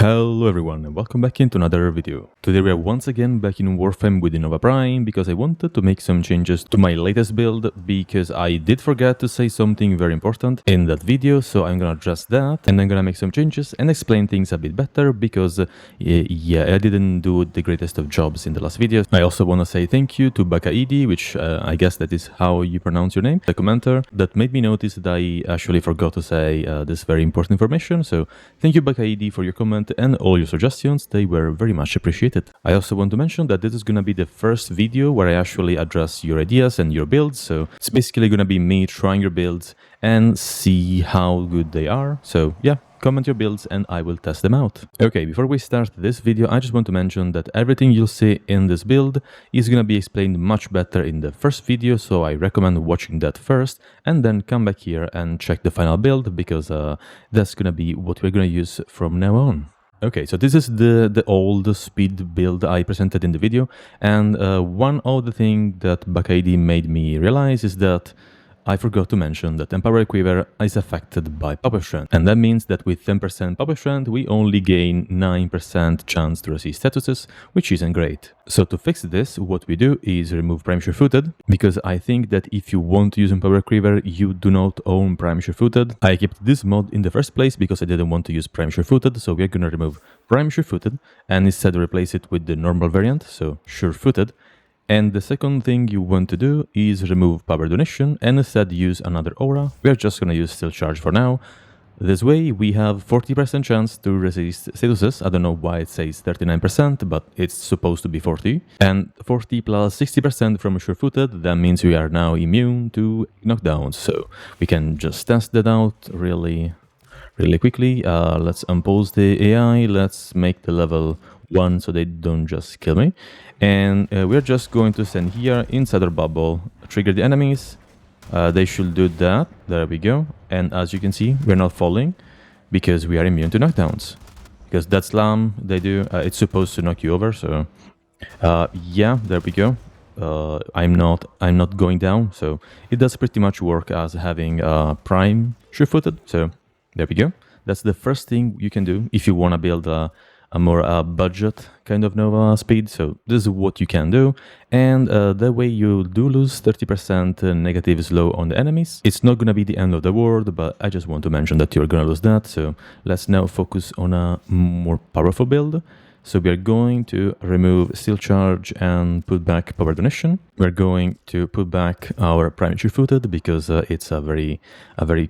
Hello everyone and welcome back into another video. Today we are once again back in Warframe with Nova Prime because I wanted to make some changes to my latest build because I did forget to say something very important in that video, so I'm gonna address that and I'm gonna make some changes and explain things a bit better because I didn't do the greatest of jobs in the last video. I also want to say thank you to Bakaidi, which I guess that is how you pronounce your name, the commenter that made me notice that I actually forgot to say this very important information, so thank you Bakaidi for your comment and all your suggestions. They were very much appreciated. I also want to mention that this is gonna be the first video where I actually address your ideas and your builds, so it's basically gonna be me trying your builds and see how good they are. So yeah, comment your builds and I will test them out. Okay, before we start this video, I just want to mention that everything you'll see in this build is gonna be explained much better in the first video, so I recommend watching that first and then come back here and check the final build because that's gonna be what we're gonna use from now on. Okay, so this is the old speed build I presented in the video, and one of the things that Bakaidi made me realize is that I forgot to mention that Empower Quiver is affected by Power Strength, and that means that with 10% Power Strength we only gain 9% chance to resist statuses, which isn't great. So to fix this, what we do is remove Prime Sure-Footed, because I think that if you want to use Empower Quiver, you do not own Prime Sure-Footed. I kept this mod in the first place because I didn't want to use Prime Sure-Footed, so we're gonna remove Prime Sure-Footed and instead replace it with the normal variant, so Sure-Footed. And the second thing you want to do is remove Power Donation and instead use another aura. We are just gonna use Steel Charge for now. This way we have 40% chance to resist statuses. I don't know why it says 39%, but it's supposed to be 40. And 40 plus 60% from Sure-Footed, that means we are now immune to knockdowns. So we can just test that out really quickly. Let's unpause the AI, let's make the level 1 so they don't just kill me. And we're just going to stand here inside our bubble, trigger the enemies. They should do that. There we go. And as you can see, we're not falling because we are immune to knockdowns. Because that slam they do, it's supposed to knock you over. So yeah, there we go. I'm not going down. So it does pretty much work as having Prime Sure-Footed. So there we go. That's the first thing you can do if you want to build a more budget kind of Nova speed. So this is what you can do, and that way you do lose 30% negative slow on the enemies. It's not gonna be the end of the world, but I just want to mention that you're gonna lose that. So let's now focus on a more powerful build. So we are going to remove Steel Charge and put back Power Donation. We're going to put back our Prime Sure-Footed because it's a very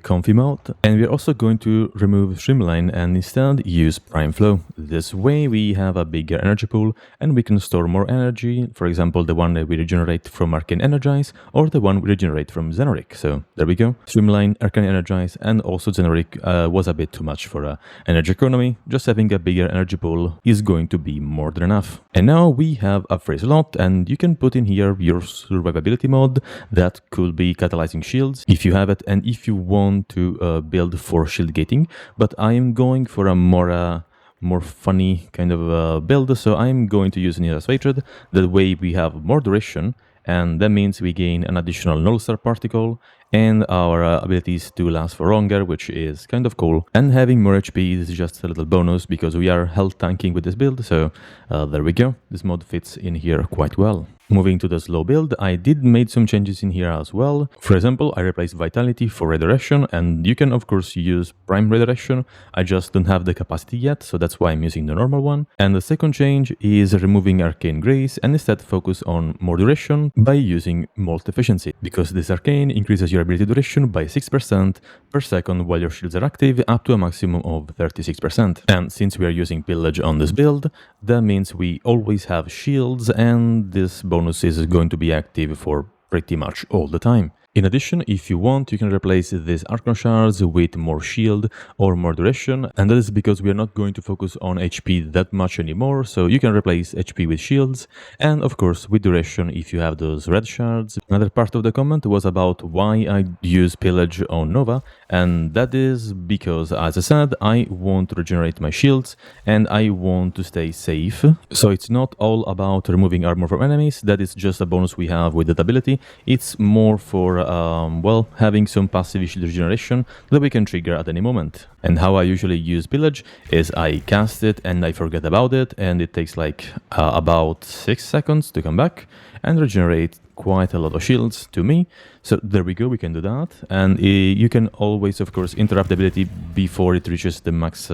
comfy mode. And we're also going to remove Streamline and instead use Prime Flow. This way we have a bigger energy pool and we can store more energy. For example, the one that we regenerate from Arcane Energize or the one we regenerate from Xenoric. So there we go. Streamline, Arcane Energize, and also Xenoric was a bit too much for energy economy. Just having a bigger energy pool is going to be more than enough. And now we have a free slot and you can put in here your survivability mod that could be catalyzing shields if you have it and if you want to build for shield gating. But I am going for a more funny kind of build, so I'm going to use Nira's Hatred. That way we have more duration, and that means we gain an additional Null Star particle and our abilities to last for longer, which is kind of cool. And having more HP is just a little bonus because we are health tanking with this build, so there we go. This mod fits in here quite well. Moving to the slow build, I did make some changes in here as well. For example, I replaced Vitality for Redirection, and you can of course use Prime Redirection. I just don't have the capacity yet, so that's why I'm using the normal one. And the second change is removing Arcane Grace and instead focus on more duration by using Molt Efficiency, because this Arcane increases your ability duration by 6% per second while your shields are active, up to a maximum of 36%. And since we are using Pillage on this build, that means we always have shields, and this bonus is going to be active for pretty much all the time. In addition, if you want, you can replace these Archon Shards with more shield or more duration, and that is because we are not going to focus on HP that much anymore, so you can replace HP with shields, and of course with duration if you have those red shards. Another part of the comment was about why I use Pillage on Nova, and that is because, as I said, I want to regenerate my shields, and I want to stay safe. So it's not all about removing armor from enemies, that is just a bonus we have with that ability, it's more for well, having some passive shield regeneration that we can trigger at any moment. And how I usually use Pillage is I cast it and I forget about it, and it takes like about 6 seconds to come back and regenerate quite a lot of shields to me. So there we go, we can do that. And you can always, of course, interrupt the ability before it reaches the max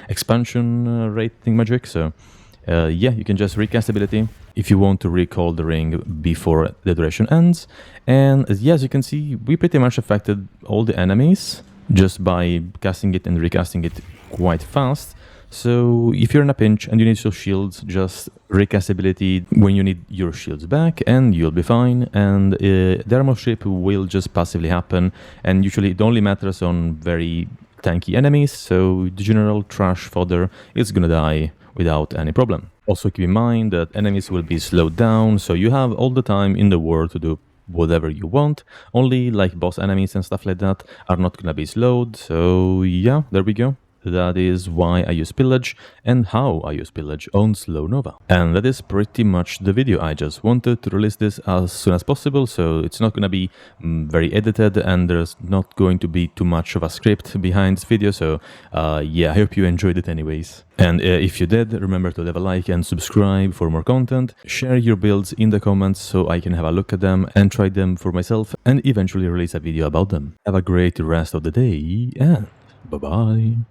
expansion rating magic. So yeah, you can just recast ability if you want to recall the ring before the duration ends. And yes, you can see we pretty much affected all the enemies just by casting it and recasting it quite fast. So if you're in a pinch and you need your shields, just recast ability when you need your shields back and you'll be fine. And the armor strip will just passively happen, and usually it only matters on very tanky enemies, so the general trash fodder is gonna die without any problem. Also keep in mind that enemies will be slowed down, so you have all the time in the world to do whatever you want. Only like boss enemies and stuff like that are not gonna be slowed. So yeah, there we go. That is why I use Pillage and how I use Pillage on Slow Nova. And that is pretty much the video. I just wanted to release this as soon as possible, so it's not gonna be very edited and there's not going to be too much of a script behind this video. So yeah, I hope you enjoyed it anyways. And if you did, remember to leave a like and subscribe for more content. Share your builds in the comments so I can have a look at them and try them for myself and eventually release a video about them. Have a great rest of the day and bye-bye.